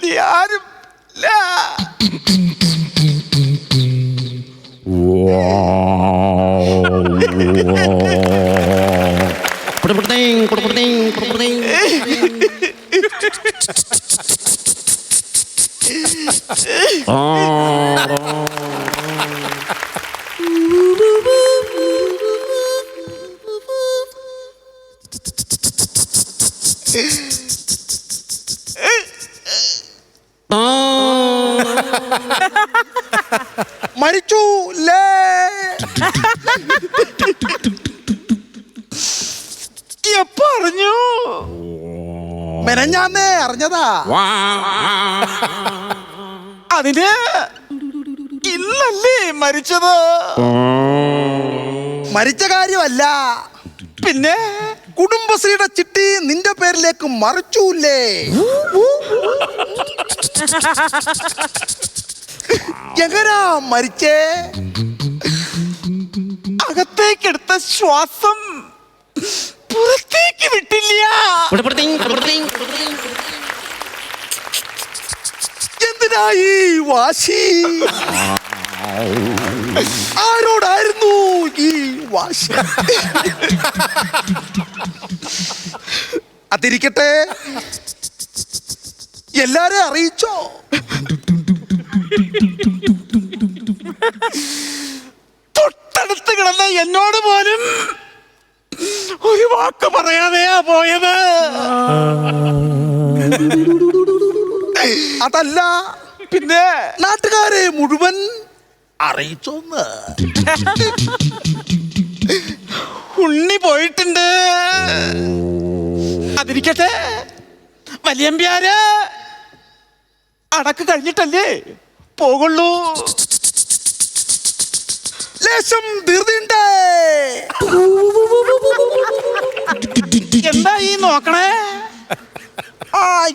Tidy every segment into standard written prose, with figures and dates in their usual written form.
ഇനി ആരും മരിച്ചു എപ്പോ അറിഞ്ഞു? മെനഞ്ഞാന്നേ അറിഞ്ഞതാ. അതിന് ഇന്നല്ലേ മരിച്ചത്? മരിച്ച കാര്യമല്ല, പിന്നെ കുടുംബശ്രീയുടെ ചിട്ടി നിന്റെ പേരിലേക്ക് മറിച്ചൂല്ലേ? എങ്ങനാ മരിച്ചേ? അകത്തേക്കെടുത്ത ശ്വാസം പുറത്തേക്ക് വിട്ടില്ല. എന്തിനായി വാശി? ആരോടായിരുന്നു ഈ വാശി? അതിരിക്കട്ടെ, എല്ലാരെയും അറിയിച്ചോ? തൊട്ടടുത്ത് കിടന്ന എന്നോട് പോലും ഒരു വാക്ക് പറയാതെയാ പോയത്. അതല്ല, പിന്നെ നാട്ടുകാരെ മുഴുവൻ അറിയിച്ചോന്ന്. ഉണ്ണി പോയിട്ടുണ്ട്. അതിരിക്കട്ടെ, വലിയമ്പ്യാര് അടക്ക് കഴിഞ്ഞിട്ടല്ലേ പോകുള്ളൂ. ലേശം ധൃതിയുണ്ട്. എന്താ ഈ നോക്കണേ?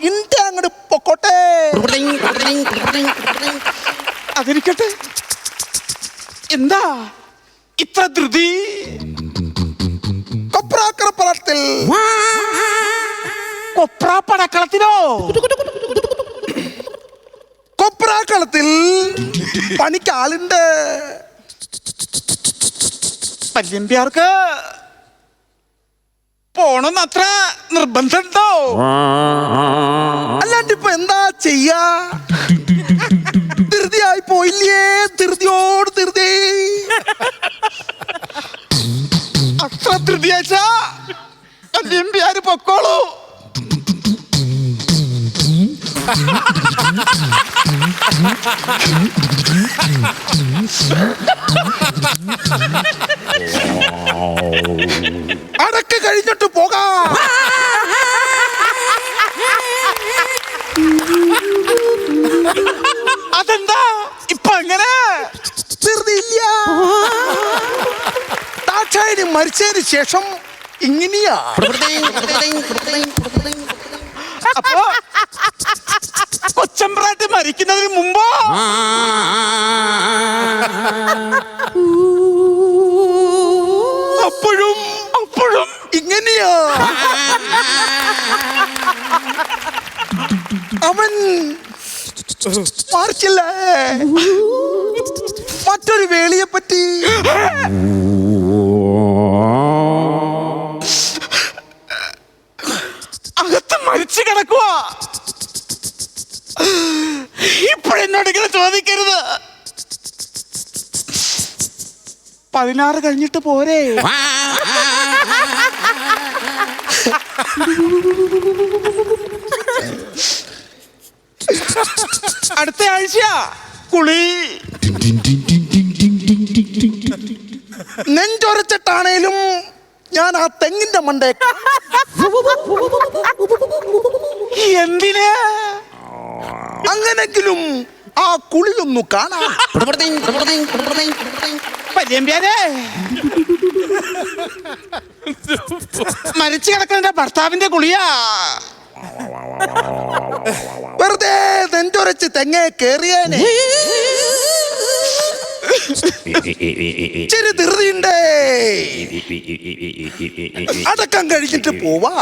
ഇന്റെ അങ്ങോട്ട് പൊക്കോട്ടെ. അതിരിക്കട്ടെ, എന്താ ഇത്ര ധൃതി? കൊപ്രാക്കളത്തിൽ കൊപ്രാപ്പടക്കളത്തിനോ? കൊപ്രാക്കളത്തിൽ പണിക്കാളുണ്ട്. വല്യമ്പ്യാർക്ക് പോണെന്ന് അത്ര നിർബന്ധമുണ്ടോ? അല്ലാണ്ട് ഇപ്പൊ എന്താ ചെയ്യാ? ധൃതിയായി പോയില്ലേ? ധൃതിയോട് ധൃതി. അത്ര ധൃതിയാച്ചാ വല്യമ്പ്യാര് പൊക്കോളൂ. അടക്ക് കഴിഞ്ഞിട്ട് പോകാം. അതെന്താ ഇപ്പൊ എങ്ങനെ? ധൃതിയില്ല. ദാക്ഷായണി മരിച്ചതിന് ശേഷം ഇങ്ങനെയാ. അപ്പൊ കൊച്ചമ്പ്രാട്ട് മരിക്കുന്നതിന് മുമ്പോ? അപ്പോഴും ഇങ്ങനെയാ. അവൻ മാർച്ചില്ലേ മറ്റൊരു വേളിയെ പറ്റി? അകത്ത് മരിച്ചു കിടക്കുവാ. ഇപ്പോഴെന്നോട് ഇങ്ങനെ ചോദിക്കരുത്. 16 കഴിഞ്ഞിട്ട് പോരെ? അടുത്ത ആഴ്ച കുളി. നെഞ്ചൊരച്ചിട്ടാണേലും ഞാൻ ആ തെങ്ങിന്റെ മണ്ടേ. എന്തിന്? അങ്ങനെങ്കിലും ആ കുളിയൊന്നു കാണാം. വല്യമ്പ്യാരെ, മരിച്ചു കിടക്കുന്ന ഭർത്താവിന്റെ കുളിയാ. വെറുതെ നെഞ്ചൊരച്ച് തെങ്ങേ കേറിയേനെ. ഇച്ചിരി ധൃതിയുണ്ടേ. അടക്കം കഴിഞ്ഞിട്ട് പോവാ.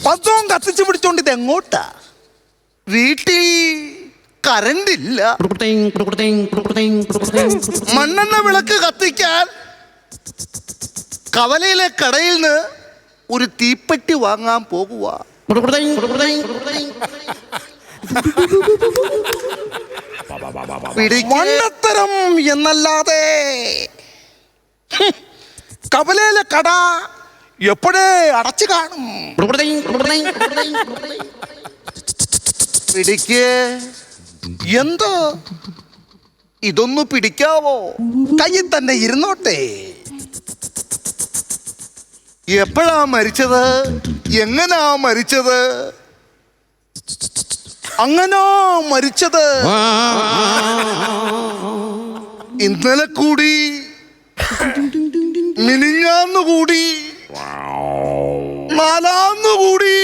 പന്തവും കത്തിച്ചു പിടിച്ചോണ്ട് ഇത് എങ്ങോട്ടാ? വീട്ടിൽ കറണ്ട് ഇല്ല. മണ്ണെണ്ണ വിളക്ക് കത്തിക്കാൻ കവലയിലെ കടയിൽ നിന്ന് ഒരു തീപ്പെട്ടി വാങ്ങാൻ പോകുക. മണ്ണത്തരം എന്നല്ലാതെ കവലയിലെ കട എപ്പോഴേ അടച്ചു കാണും. പിടിക്ക്. എന്തോ ഇതൊന്നു പിടിക്കാവോ? കയ്യിൽ തന്നെ ഇരുന്നോട്ടെ. എപ്പോഴാ മരിച്ചത്? എങ്ങനാ മരിച്ചത്? അങ്ങനോ മരിച്ചത് ഇന്നലെ കൂടി, മിനിഞ്ഞാന്ന് കൂടി, നാലാന്ന് കൂടി,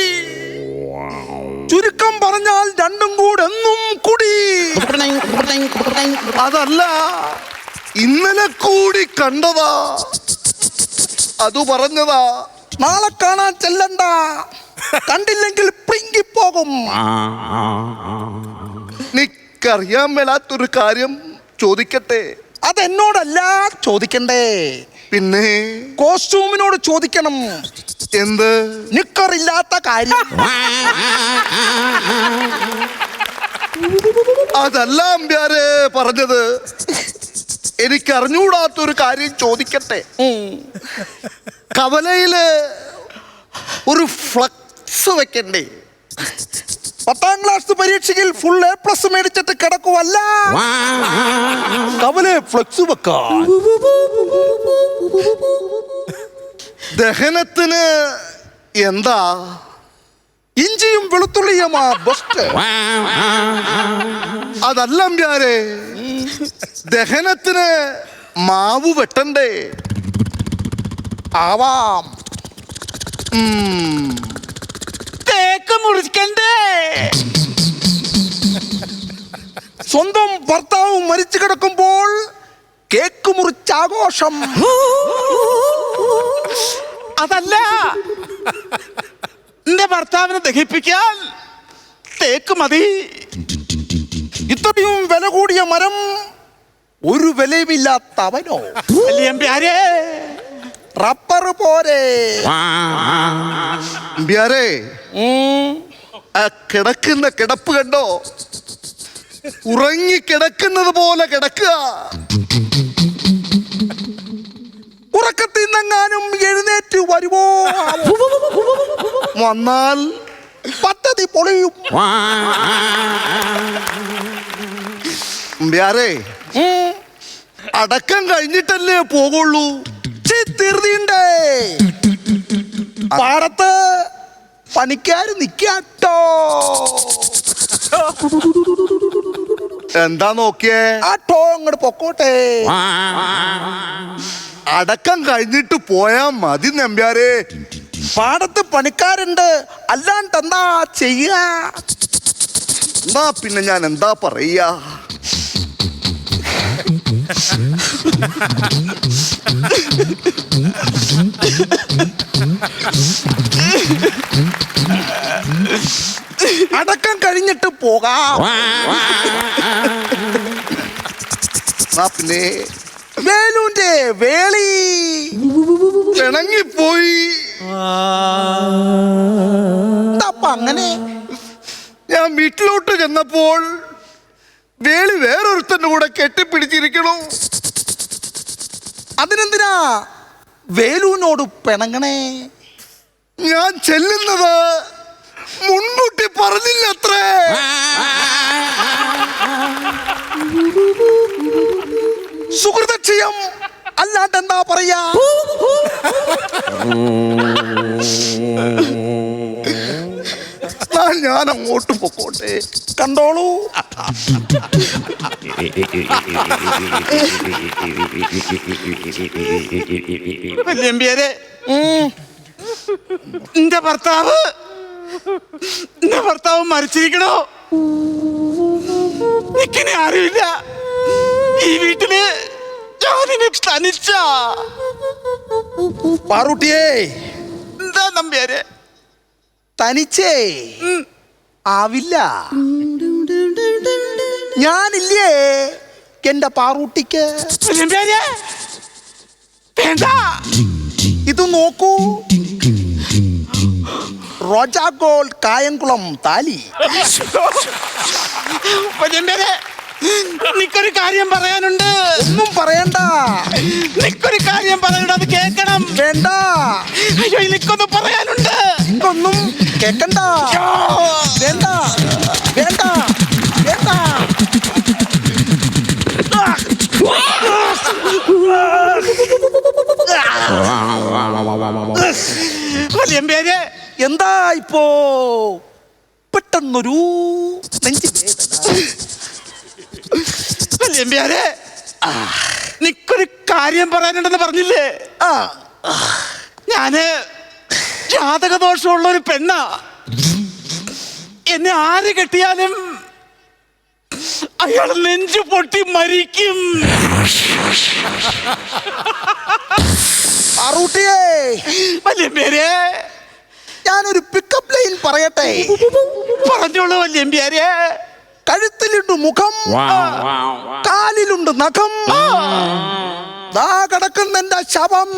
ചുരുക്കം പറഞ്ഞാൽ രണ്ടും കൂടെ എന്നും കൂടി. അതല്ല, ഇന്നലെ കൂടി കണ്ടതാ, അത് പറഞ്ഞതാ. നാളെ കാണാൻ ചെല്ലണ്ട, കണ്ടില്ലെങ്കിൽ പിങ്കിപ്പോകും. നിക്കറിയാൻ മേലാത്തൊരു കാര്യം ചോദിക്കട്ടെ? അതെന്നോടല്ല ചോദിക്കണ്ടേ, പിന്നെ കോസ്റ്റ്യൂമിനോട് ചോദിക്കണം. എന്ത്? നിക്കറില്ലാത്ത കാര്യം. അതല്ല അമ്പ്യാരെ പറഞ്ഞത്. എനിക്കറിഞ്ഞൂടാത്തൊരു കാര്യം ചോദിക്കട്ടെ? കവലയില് ഒരു ഫ്ലക്സ് വെക്കണ്ടേ? 10ാം ക്ലാസ് പരീക്ഷയിൽ ഫുൾ A+ മേടിച്ചിട്ട് കിടക്കുവല്ല, കവലെ ഫ്ലക്സ് വെക്കാൻ. ദഹനത്തിന് എന്താ? ഇഞ്ചിയും വെളുത്തുള്ളിയുമാ ബെസ്റ്റ്. അതല്ല അമ്പ്യാരെ, ദഹനത്തിന് മാവ് വെട്ടണ്ടേ? ആവാം. തേക്ക് മുറിക്കണ്ടേ? സ്വന്തം ഭർത്താവ് മരിച്ചു കിടക്കുമ്പോൾ കേക്ക് മുറിച്ചാഘോഷം. അതല്ല, എന്റെ ഭർത്താവിനെ ദഹിപ്പിക്കാൻ തേക്ക് മതി. ഇത്രയും വില കൂടിയ മരം ഒരു വിലയുമില്ലാത്തവനോ? അമ്പ്യാരെ, റബ്ബർ പോരെ. അമ്പ്യാരെ, ആ കിടക്കുന്ന കിടപ്പ് കണ്ടോ? ഉറങ്ങി കിടക്കുന്നത് പോലെ കിടക്കുക. ഉറക്കത്തിൽ നിന്നെങ്ങാനും എഴുന്നേറ്റ് വരുമോ? വന്നാൽ പദ്ധതി പൊളിയും. അമ്പ്യാരെ, അടക്കം കഴിഞ്ഞിട്ടല്ലേ പോകുള്ളൂ. തീർന്നീണ്ടേ, പാടത്ത് പണിക്കാര് നിക്കാട്ടോ. എന്താ നോക്കിയേ? ആട്ടോ അങ്ങോട്ട് പൊക്കോട്ടെ. അടക്കം കഴിഞ്ഞിട്ട് പോയാ മതി നമ്പ്യാരെ. പാടത്ത് പണിക്കാരുണ്ട്, അല്ലാണ്ട് എന്താ ചെയ്യാ? എന്നാ പിന്നെ ഞാൻ എന്താ പറയാ? അടക്കം കഴിഞ്ഞിട്ട് പോകാം. പിന്നെ വേലുന്റെ വേളി പിണങ്ങിപ്പോയി. അങ്ങനെ ഞാൻ വീട്ടിലോട്ട് ചെന്നപ്പോൾ വേളി വേറൊരുത്തന്റെ കൂടെ കെട്ടിപ്പിടിച്ചിരിക്കണു. അതിനെന്തിനാ വേലുവിനോട് പിണങ്ങണേ? ഞാൻ ചെല്ലുന്നത് മുൻകൂട്ടി പറഞ്ഞില്ലത്രേ. സുഹൃതക്ഷയം അല്ലാണ്ട് എന്താ പറയാ? ഞാൻ അങ്ങോട്ട് പൊക്കോട്ടെ, കണ്ടോളൂ. വല്യമ്പ്യാരെ, എന്റെ ഭർത്താവ് മരിച്ചിരിക്കണോ? എനിക്കിനി അറിയില്ല. ഈ വീട്ടില് ഞാൻ ഇനി തനിച്ച പാറൂട്ടിയേ, എന്താ നമ്പ്യാരെ? തനിച്ചേ ആവില്ല. ഞാനില്ലേ എന്റെ പാറൂട്ടിക്ക്. നമ്പ്യാരെ വേണ്ട. ഇത് നോക്കൂ, റോജാ ഗോൾഡ് കായംകുളം താലി. നമ്പ്യാരെ നിക്കൊരു കാര്യം പറയാനുണ്ട്. ഒന്നും പറയണ്ട. നിക്കൊരു കാര്യം പറയാനുണ്ട്, അത് കേക്കണം. വേണ്ട. അയ്യോ എനിക്കൊന്ന് പറയാനുണ്ട്. ഒന്നും കേക്കണ്ട. വേണ്ട വേണ്ട വേണ്ട. നമ്പ്യാരെ എന്താ ഇപ്പോ പെട്ടെന്നൊരു നെഞ്ച് നമ്പ്യാരെ നിക്കൊരു കാര്യം പറയാനുണ്ടെന്ന് പറഞ്ഞില്ലേ? ഞാന് ജാതകദോഷമുള്ള ഒരു പെണ്ണാ. എന്നെ ആര് കെട്ടിയാലും അയാൾ നെഞ്ചു പൊട്ടി മരിക്കും. പാറൂട്ടിയേ, വല്യമ്പ്യാരെ ഞാനൊരു പിക്കപ്പ് ലൈൻ പറയട്ടെ. പറഞ്ഞോളൂ വല്യമ്പ്യാരെ. കഴുത്തിലുണ്ട് മുഖം, കാലിലുണ്ട് നഖം, ദാ കിടക്കുന്ന എന്റെ ശവം.